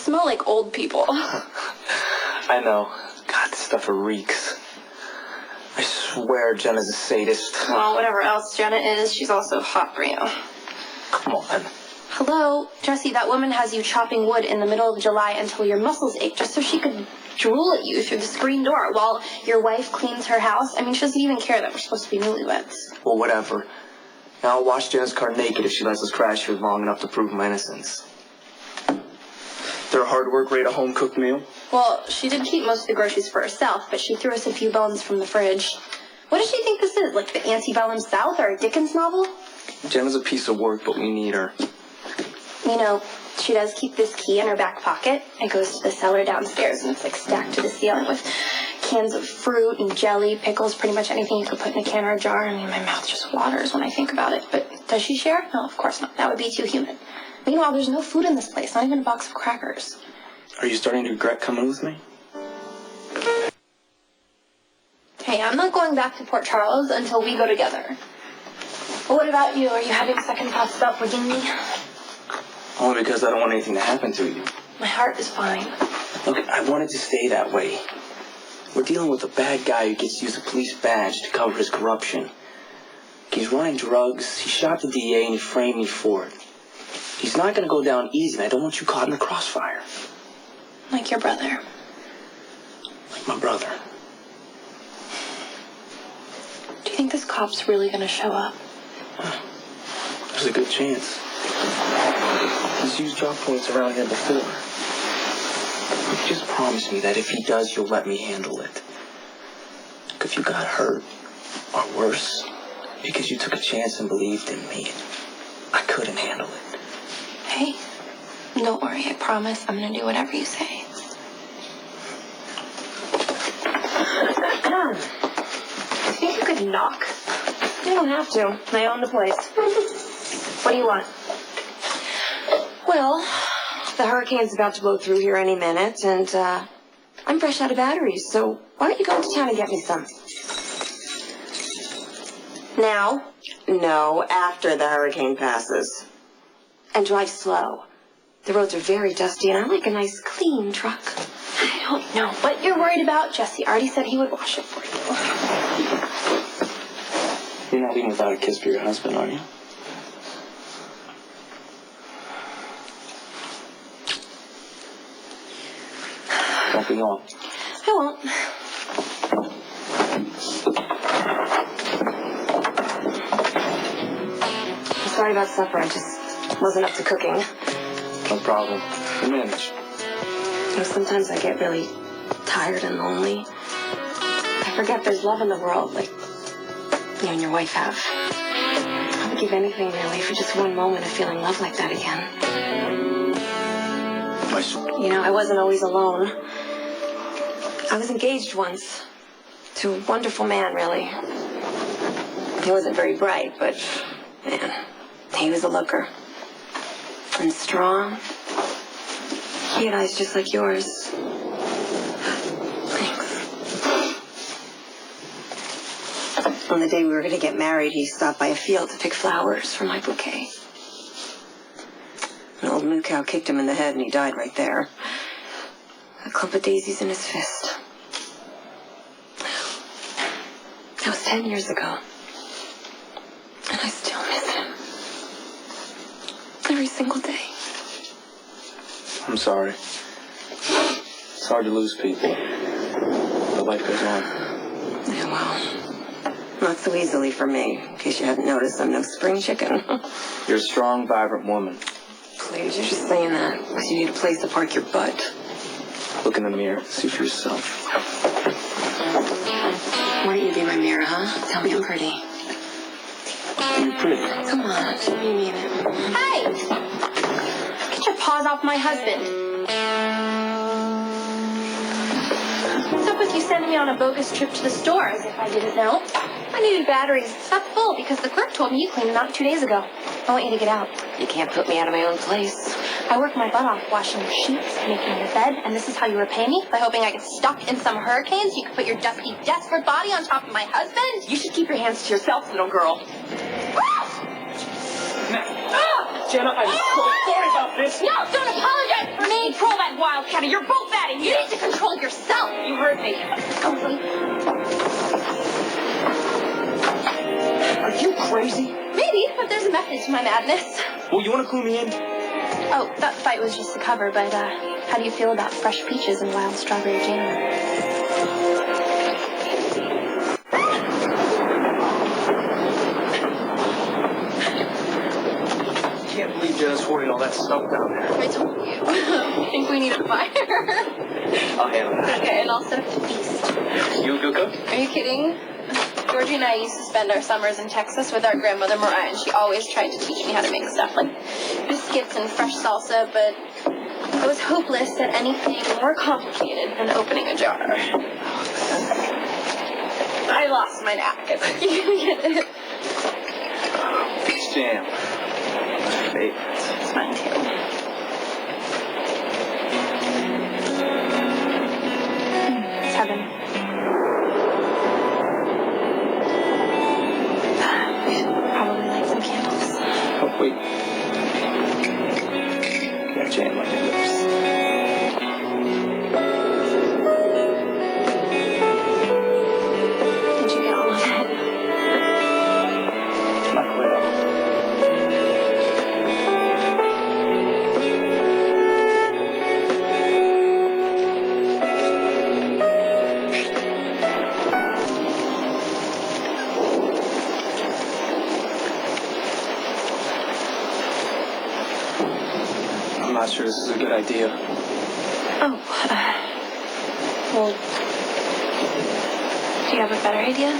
smell like old people. I know. God, this stuff reeks. I swear Jenna's a sadist. Well, whatever else Jenna is, she's also hot for you. Come on. Hello, Jesse, that woman has you chopping wood in the middle of July until your muscles ache just so she could drool at you through the screen door while your wife cleans her house. I mean, she doesn't even care that we're supposed to be newlyweds. Well, whatever. Now I'll wash Jenna's car naked if she lets us crash here long enough to prove my innocence. Their hard work rate a home-cooked meal? Well, she did keep most of the groceries for herself, but she threw us a few bones from the fridge. What does she think this is, like the antebellum South or a Dickens novel? Jenna's a piece of work, but we need her. You know, she does keep this key in her back pocket. It goes to the cellar downstairs, and it's like stacked to the ceiling with cans of fruit and jelly, pickles, pretty much anything you could put in a can or a jar. I mean, my mouth just waters when I think about it. But does she share? No, of course not. That would be too human. Meanwhile, there's no food in this place, not even a box of crackers. Are you starting to regret coming with me? Hey, I'm not going back to Port Charles until we go together. But what about you? Are you having second thoughts about forgiving me? Only because I don't want anything to happen to you. My heart is fine. Look, I wanted to stay that way. We're dealing with a bad guy who gets to use a police badge to cover his corruption. He's running drugs, he shot the DA, and he framed me for it. He's not going to go down easy, and I don't want you caught in the crossfire. Like your brother. Like my brother. Do you think this cop's really going to show up? There's a good chance. He's used drop points around here before. You just promise me that if he does, you'll let me handle it. Look, if you got hurt, or worse, because you took a chance and believed in me, I couldn't handle it. Hey, don't worry, I promise I'm going to do whatever you say. I think you could knock. You don't have to. I own the place. What do you want? Well, the hurricane's about to blow through here any minute, and I'm fresh out of batteries, so why don't you go into town and get me some? Now? No, after the hurricane passes. And drive slow. The roads are very dusty, and I like a nice, clean truck. I don't know what you're worried about. Jesse already said he would wash it for You're not leaving without a kiss for your husband, are you? Don't be long. I won't. I'm sorry about supper. I just wasn't up to cooking. No problem. You manage. You know, sometimes I get really tired and lonely. I forget there's love in the world, like you and your wife have. I would give anything, really, for just one moment of feeling love like that again. You know, I wasn't always alone. I was engaged once to a wonderful man, really. He wasn't very bright, but, man, he was a looker. And strong. He had eyes just like yours. Thanks. On the day we were going to get married, he stopped by a field to pick flowers for my bouquet. An old moo cow kicked him in the head, and he died right there. A clump of daisies in his fist. That was 10 years ago. And I still miss him. Every single day. I'm sorry. It's hard to lose people. But life goes on. Yeah, well, not so easily for me. In case you hadn't noticed, I'm no spring chicken. You're a strong, vibrant woman. Please, you're just saying that because you need a place to park your butt. Look in the mirror. See for yourself. Why don't you be my mirror, huh? Tell me I'm pretty. You're pretty. Come on, tell me you mean it. Hey! Get your paws off my husband. What's up with you sending me on a bogus trip to the store as if I didn't know? I needed batteries. It's not full because the clerk told me you cleaned them out 2 days ago. I want you to get out. You can't put me out of my own place. I worked my butt off washing your sheets, making your bed, and this is how you repay me? By hoping I get stuck in some hurricane so you can put your dusty, desperate body on top of my husband? You should keep your hands to yourself, little girl. Jenna, I'm so sorry about this. No, don't apologize for me. Control that wildcatter. You're both bad and you need to control yourself. You heard me. Are you crazy? Maybe, but there's a method to my madness. Well, you want to clue me in? Oh, that fight was just a cover, but how do you feel about fresh peaches and wild strawberry jam? I can't believe Jenna's hoarding all that stuff down there. I told you. I think we need a fire. I'll handle that. Okay, and I'll set up the feast. You a good cook? Are you kidding? Georgie and I used to spend our summers in Texas with our grandmother Mariah, and she always tried to teach me how to make stuff like biscuits and fresh salsa, but I was hopeless at anything more complicated than opening a jar. I lost my napkin. You get it? Peach jam. My favorite. It's mine too. It's heaven. We should probably light some candles. Oh, wait. Got jam on your lips. Did you get all of it? Not quite all. I'm not sure this is a good idea. Oh, well, do you have a better idea?